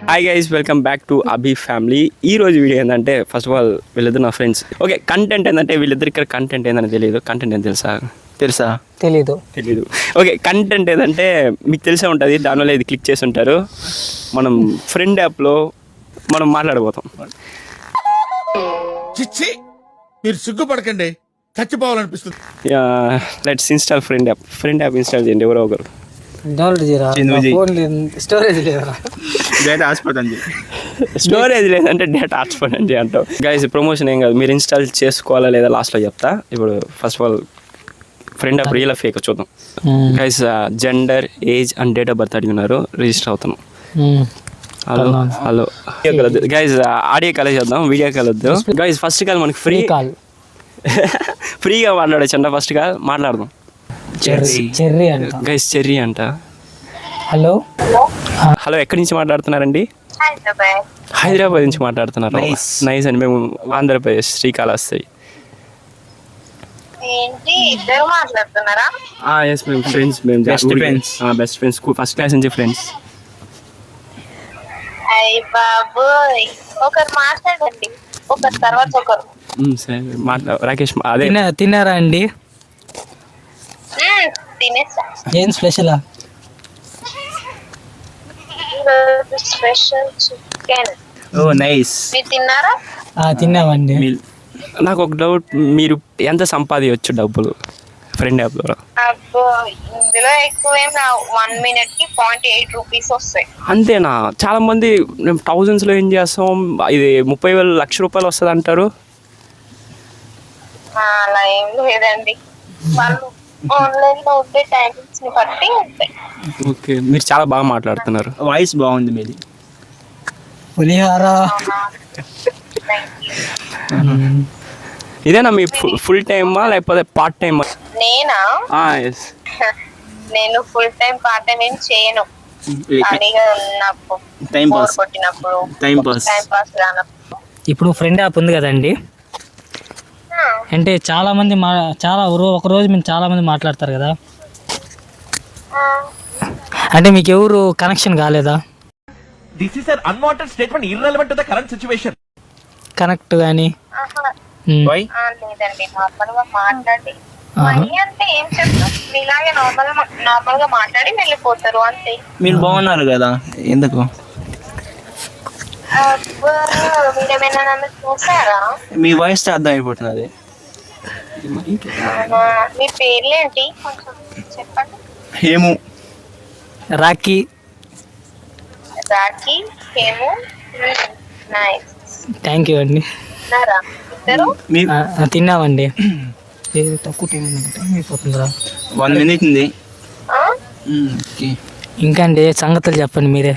Hi guys, welcome back to Abhi family. ఈ రోజు video ఏంటంటే, ఫస్ట్ ఆఫ్ ఆల్ వీళ్ళిద్దరు నా ఫ్రెండ్స్. ఓకే, కంటెంట్ ఏంటంటే వీళ్ళిద్దరికి కంటెంట్ ఏందని తెలియదు. కంటెంట్ ఏం తెలుసా తెలీదు. ఓకే, కంటెంట్ ఏదంటే మీకు తెలిసే ఉంటుంది. దానివల్ల ఇది క్లిక్ చేసి ఉంటారు. మనం ఫ్రెండ్ యాప్లో మనం మాట్లాడబోతాం. చిచ్చి, మీరు సిగ్గుపడకండి, చచ్చిపోవాలనిపిస్తుంది. Let's install friend app install చేయండి ఎవరో ఒకరు. డౌన్లోడ్ చేయరా, ఫోన్ స్టోరేజ్ లేదా, డేటా హాస్పిటల్ అండి, స్టోరేజ్ లేదంటే డేటా హాట్స్పాట్ అండి అంటావు. గైస్, ప్రమోషన్ ఏం కాదు, మీరు ఇన్స్టాల్ చేసుకోవాలా లేదా లాస్ట్లో చెప్తా. ఇప్పుడు first of all friend app real fake చూద్దాం. Guys, gender, age and date of birth అడిగినారు. రిజిస్టర్ అవుతాను. హలో గైస్, ఆడియో కాల్ చేద్దాం, వీడియో కాల్ వద్దు. గైస్, ఫస్ట్ కాల్ మనకి ఫ్రీ కాల్, ఫ్రీగా మాట్లాడచ్చు అంట. ఫస్ట్ కాల్ మాట్లాడదాం. చెర్రీ అంట గైస్, చెర్రీ అంట. హలో, ఎక్కడి నుంచి మాట్లాడుతున్నారండి? హైదరాబాద్ నుంచి మాట్లాడుతున్నారు. నైస్ అండి. మేము ఆంధ్రప్రదేశ్, శ్రీకాళహస్తి. ఎస్, మేము ఫ్రెండ్స్, మేము బెస్ట్ ఫ్రెండ్స్, ఫస్ట్ క్లాస్ నుంచి ఫ్రెండ్స్. రాకేష్, అదే తిన్నారా అండి? ఏం స్పెషల్? తిన్నామండి. నాకు ఒక డౌట్, మీరు ఎంత సంపాదించవచ్చు డబ్బులు ఫ్రెండ్ యాప్ ద్వారా? ఇందులో ఎక్కువ 1 minute కి 0.8 రూపీస్ వస్తాయి. అంతేనా? చాలా మంది మేము థౌజండ్స్ లో ఏం చేస్తాం, ఇది 30,000 లక్ష రూపాయలు వస్తుంది అంటారు. అలా ఏం లేదండి, వాళ్ళు ఆన్లైన్ లో ఉండే టైమింగ్స్ ని బట్టి ఉంటాయి. ఓకే, మీరు చాలా బాగా మాట్లాడుతున్నారు. వాయిస్ బాగుంది మీది. పులిహార ఇదేనా మీ ఫుల్ టైమా లేకపోతే పార్ట్ టైమా? నేనా? ఎస్. నేను ఫుల్ టైం పార్ట్ టైం ఏం చేయను. ఖాళీగా ఉన్నప్పుడు, బోర్ కొట్టినప్పుడు, టైం పాస్ రానప్పుడు. ఇప్పుడు ఫ్రెండ్ యాప్ ఉంది కదండి, అంటే చాలా మంది ఒక రోజు మేము చాలా మంది మాట్లాడతారు కదా, అంటే మీకు ఎవరు కనెక్షన్ కాలేదా? This is an unwanted statement irrelevant to the current situation. Connect కానీ లేదండి, నార్మల్ గా మాట్లాడి మనీ అంటే ఏం చెప్తాం, ఇలాగే నార్మల్ గా మాట్లాడి వెళ్ళిపోతారు అంతే. మీరు బాగున్నారు కదా, ఎందుకు? మీరేమైనా నన్ను చూసారా? మీ వాయిస్ అర్థం అయిపోతున్నది. మీ పేర్లేంటి కొంచెం చెప్పండి. Hemu, Rakhi, Hemu. Nice, thank you అండి. ఇద్దరు తిన్నామండి. తక్కువ టైం అయిపోతుందిరా, 1 minute ఉంది. ఇంకా అండి సంగతులు చెప్పండి మీరే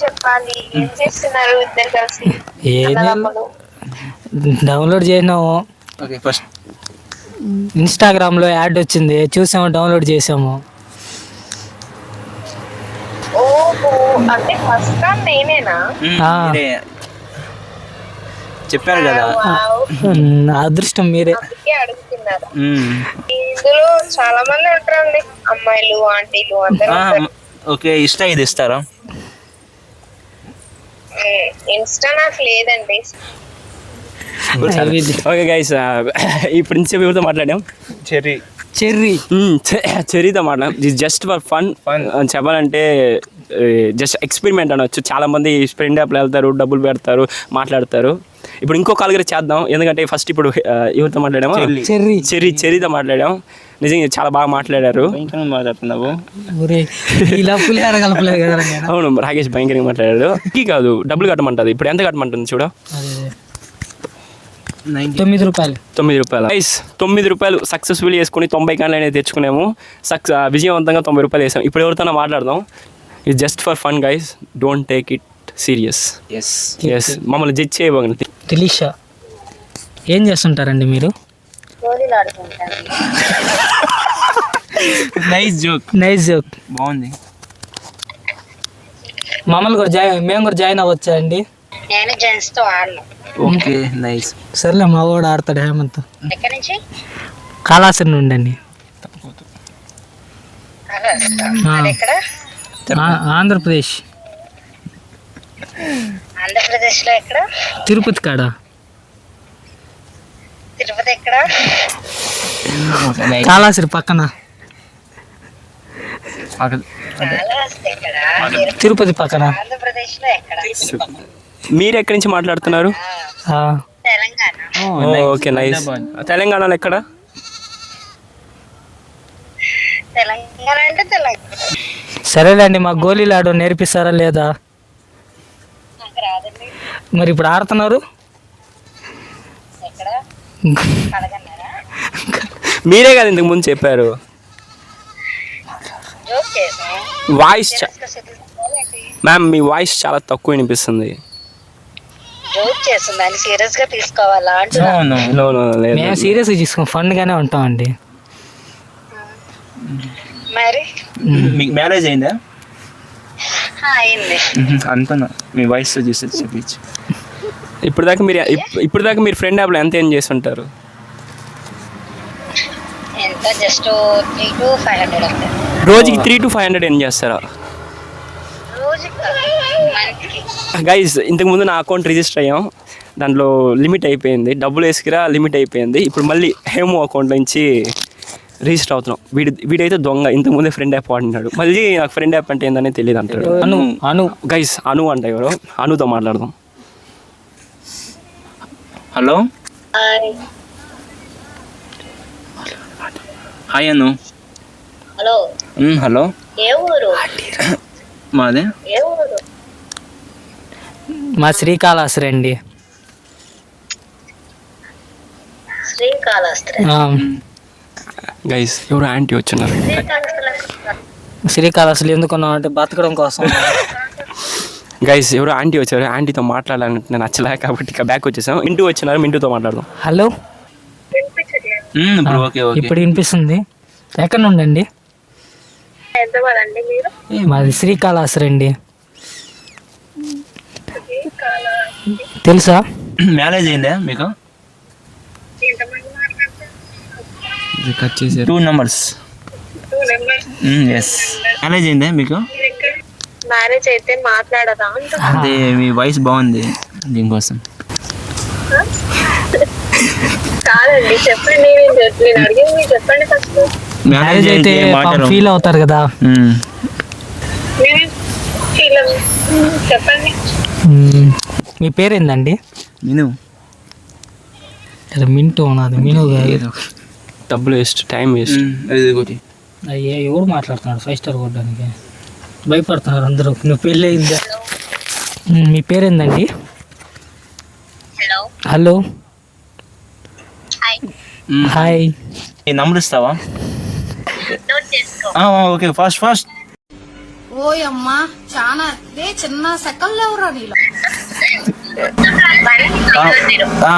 చెప్పాలి. ఏం చేస్తున్నారు ఇద్దరు కలిసి? డౌన్లోడ్ చేసినాము. ఓకే, ఫస్ట్ ఇన్స్టాగ్రామ్లో యాడ్ వచ్చింది, చూసాము, డౌన్లోడ్ చేసాము. ఓహో, అంటే ఫస్ట్ టైం నేనేనా? చెప్పారు కదా, అదృష్టం మీరే. అడుగుతున్నారు. ఇందులో చాలా మంది ఉంటారండి, అమ్మాయిలు, ఆంటీలు అందరూ. ఓకే, ఇది ఇస్తారా? ఇన్స్టా నాకు లేదండి. ఓకే గైస్, ఇప్పుడు నుంచి ఎవరితో మాట్లాడాం? చెర్రీతో మాట్లాడాం. ఇది జస్ట్ ఫర్ ఫన్ చెప్పాలంటే, జస్ట్ ఎక్స్పెరిమెంట్ అనవచ్చు. చాలా మంది ఫ్రెండ్ యాప్లో వెళ్తారు, డబ్బులు పెడతారు, మాట్లాడతారు. ఇప్పుడు ఇంకో కాల్ కూడా చేద్దాం, ఎందుకంటే ఫస్ట్ ఇప్పుడు ఎవరితో మాట్లాడామో చెర్రీతో మాట్లాడాం. నిజంగా చాలా బాగా మాట్లాడారు. మాట్లాడుతున్నావు? అవును, రాకేష్ భయంకరంగా మాట్లాడారు. కాదు, డబ్బులు కట్టమంటుంది. ఇప్పుడు ఎంత కట్టమంటుంది చూడ? 9 రూపాయలు. 9 రూపాయలు సక్సెస్ఫుల్ చేసుకుని 90 కాన్లు అనేది తెచ్చుకున్నాము. విజయవంతంగా 90 రూపాయలు వేసాం. ఇప్పుడు ఎవరితోనో మాట్లాడదాం. ఇది just for fun guys, don't take it serious. Yes, మమ్మల్ని జడ్జ్ చేయబోగండి. తెలిషా, ఏం చేస్తుంటారండి మీరు? నైస్ జోక్ బాగుంది. మమ్మల్ని కూడా మేము కూడా జాయిన్ అవ్వచ్చా అండి? నేను జెంట్స్ తో ఆడను. Okay, nice. సర్లే, మా వాడు ఆడతాడు. హేమంత్ ఎక్కడి నుంచి? కాళాశ్రీ నుండి అండి. ఎక్కడ? ఆంధ్రప్రదేశ్. ఆంధ్రప్రదేశ్ లో ఎక్కడ? తిరుపతి కాడ. తిరుపతి ఎక్కడ? కాళాశ్రీ పక్కన. కాళహస్తి ఎక్కడ? తిరుపతి పక్కన. ఆంధ్రప్రదేశ్ లో ఎక్కడ? మీరు ఎక్కడి నుంచి మాట్లాడుతున్నారు? ఆ, తెలంగాణ. Okay nice. తెలంగాణలో ఎక్కడ? తెలంగాణ అంటే తెలంగాణ. సరేలేండి, మా గోళీలు ఆడో నేర్పిస్తారా లేదా? నాకు రాదండి. మరి ఇప్పుడు ఆడుతున్నారు. ఎక్కడ అడగన్నారా? మీరే కదా ఇంతకు ముందు చెప్పారు. జోక్ చేసాం. వాయిస్ మ్యామ్ మీ వాయిస్ చాలా తక్కువ వినిపిస్తుంది. జోక్ చేస్తుందని సీరియస్ గా తీసుకోవాలా అంటున్నా. నో నో లేదు. మేము సీరియస్గా తీసుకోం, ఫన్గానే ఉంటామండి. మరి మీకు మ్యారేజ్ అయిందా? అయింది. అనుకున్నా మీ వాయిస్ చూసి చెప్పించు. ఇప్పుడు దాకా మీరు ఫ్రెండ్ యాప్లో ఎంత ఏం చేసి ఉంటారు? ఎంత జస్ట్ 3 to 500 అంతే. రోజుకి 3 to 500 ఏం చేస్తారా? రోజుకి మంత్కి. గైస్ ఇంతకు ముందు నా అకౌంట్ రిజిస్టర్ అయ్యాం, దాంట్లో లిమిట్ అయిపోయింది, డబ్బులు వేసుకురా లిమిట్ అయిపోయింది. ఇప్పుడు మళ్ళీ హేమో అకౌంట్ నుంచి రిజిస్టర్ అవుతున్నాం. వీడైతే దొంగ, ఇంతకు ముందే ఫ్రెండ్ యాప్ వాడినాడు, మళ్ళీ నాకు ఫ్రెండ్ యాప్ అంటే ఏందని తెలియదు అంటాడు. అను గైస్ అను అంట ఎవరో, అనుతో మాట్లాడదాం. హలో హాయ్ అను. హలో. హలో ఏ ఊరు? మాదే ఏ ఊరు? మా శ్రీకాళహస్తి అండి. శ్రీకాళహస్తి. గైస్ ఎవరు ఆంటీ వచ్చినారు. శ్రీకాళహస్తిలో ఎందుకున్నాం అంటే బతకడం కోసం. గైస్ ఎవరు ఆంటీ వచ్చారు, ఆంటీతో మాట్లాడాలంటే నేను నచ్చలే కాబట్టి ఇక బ్యాక్ వచ్చేసాం. మింటూ వచ్చినారు, మింటూతో మాట్లాడదాం. హలో, ఇప్పుడు ఓకే ఓకే. ఇప్పుడు వినిపిస్తుంది. ఎక్కడ నుండండి? హైదరాబాద్ అండి. మీరు? మాది శ్రీకాళహస్తి అండి. తెలుసా? మ్యారేజ్ అయిందా మీకు? కట్ చేసారు. 2 numbers. ఎస్. మ్యారేజ్ అయిందా మీకు? మ్యారేజ్ అయితే మాట్లాడదా? అదే మీ వాయిస్ బాగుంది దీనికోసం. కాదండి చెప్పండి. నేను అడిగింది మీరు చెప్పండి ఫస్ట్. మ్యారేజ్ అయితే ఫీల్ అవుతారు కదా. చెప్పండి. మీ పేరేందండి? నేను మింటూ నాది మీను కాదు. డబ్బులు వేస్ట్, టైం వేస్ట్. అయ్యే ఎవడు మాట్లాడుతున్నాడు 5 స్టార్ కొట్టడానికి? భయపడుతున్నారు అందరూ. నువ్వు పెళ్ళి అయిందా? మీ పేరేందండి? హలో. Hello hi. హాయ్. ఈ నంబర్ ఇస్తావా? నోట్ చేసుకో. Okay fast. ఓయమ్మా చాలా చిన్న సెకండ్ ఎవరా నీలో. 100.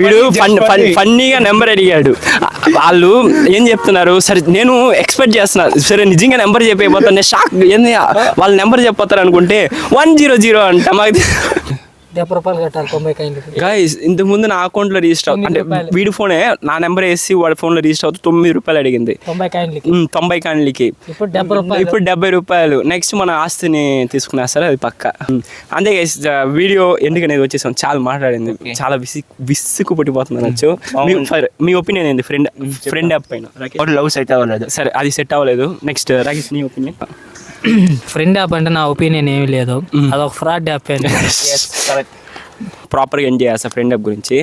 వీడు ఫన్నీగా నెంబర్ అడిగాడు. వాళ్ళు ఏం చెప్తున్నారు, సరే నేను ఎక్స్పెక్ట్ చేస్తున్నా, సరే నిజంగా నెంబర్ చెప్పిపోతాను, నేను షాక్. ఏంది వాళ్ళు నెంబర్ చెప్పిపోతారు అనుకుంటే 100 అంట. మాకు 70 రూపాయలు కట్టాలి 90 కాయిన్లకి. గైస్ ఇంతకు ముందు నా అకౌంట్లో రిజిస్టర్ అంటే వీడి ఫోనే నా నెంబర్ వేసి వాడి ఫోన్లో రిజిస్టర్ అవుతూ 9 రూపాయలు అడిగింది. 90 కాయిన్లకి. 90 కాయిన్లకి. ఇప్పుడు 70 రూపాయలు. ఇప్పుడు 70 రూపాయలు. నెక్స్ట్ మన ఆస్తిని తీసుకునేస్తారు, అది పక్క. అంతే గైస్ వీడియో ఎందుకనేది వచ్చేసాం. చాలా మాట్లాడింది, చాలా విసుగు పట్టిపోతుంది. మీ ఒపీనియన్ ఏంది ఫ్రెండ్ యాప్ పైన? లవ్ సెట్ అవ్వలేదు. సరే అది సెట్ అవ్వలేదు. నెక్స్ట్ రాకేష్ నీ ఒపీనియన్? ఫ్రెండ్ యాప్ అంటే నా ఒపీనియన్ ఏమీ లేదు, అదొక ఫ్రాడ్ యాప్. ప్రాపర్గా ఎంజాయ్ చేస్తా ఫ్రెండ్ యాప్ గురించి.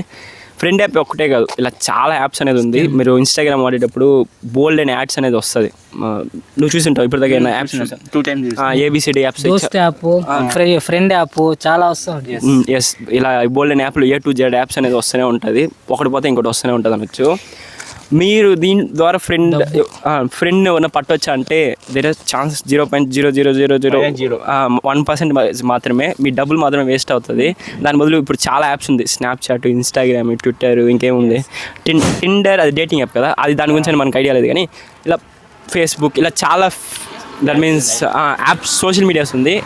ఫ్రెండ్ యాప్ ఒక్కటే కాదు, ఇలా చాలా యాప్స్ అనేది ఉంది. మీరు ఇన్స్టాగ్రామ్ వాడేటప్పుడు బోల్డ్ అనే యాడ్స్ అనేది వస్తుంది. నువ్వు చూసింటావు ఇప్పుడు దగ్గర యాప్స్ 2 times. ABCD యాప్స్, దోస్త్ యాప్, ఫ్రెండ్ యాప్ చాలా వస్తుంది. ఎస్ ఇలా బోల్డ్ అనే యాప్లు A to Z యాప్స్ అనేది వస్తూనే ఉంటుంది. ఒకటి పోతే ఇంకోటి వస్తూనే ఉంటుంది అనొచ్చు. మీరు దీని ద్వారా ఫ్రెండ్ ఏమైనా పట్టొచ్చా అంటే దేర్ ఆర్ ఛాన్స్ 0.00001% మాత్రమే. మీ డబ్బులు మాత్రమే వేస్ట్ అవుతుంది. దాని బదులు ఇప్పుడు చాలా యాప్స్ ఉంది, స్నాప్చాట్, ఇన్స్టాగ్రామ్, ట్విట్టర్, ఇంకేముంది టిండర్, అది డేటింగ్ యాప్ కదా, అది దాని గురించి మనకు ఐడియా లేదు. కానీ ఇలా ఫేస్బుక్, ఇలా చాలా that means apps, social medias ఉంది.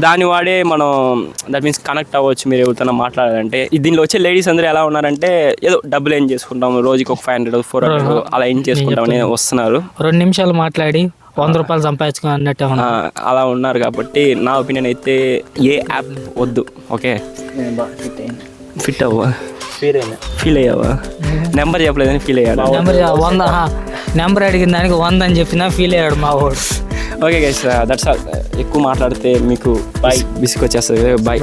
దాని వాడే మనం దట్ మీన్స్ కనెక్ట్ అవ్వచ్చు. మీరు ఎవరితో మాట్లాడాలంటే దీనిలో వచ్చే లేడీస్ అందరూ ఎలా ఉన్నారంటే ఏదో డబ్బులు ఏం చేసుకుంటాం, రోజుకి ఒక 500 400 అలా ఏం చేసుకుంటామని వస్తున్నారు. 2 నిమిషాలు మాట్లాడి 100 రూపాయలు సంపాదించుకో అన్నట్టే అలా ఉన్నారు. కాబట్టి నా ఒపీనియన్ అయితే ఏ యాప్ వద్దు. ఓకే, ఫిట్ అవ్వా, ఫీల్ అయ్యావా? నెంబర్ చెప్పలేదని ఫీల్ అయ్యాడు. నెంబర్ అడిగిన దానికి 100 అని చెప్పినా ఫీల్ అయ్యాడు మా వాడు. Okay guys, that's all. ఎక్కువ మాట్లాడితే మీకు బిసికి వచ్చేస్తుంది. బాయ్.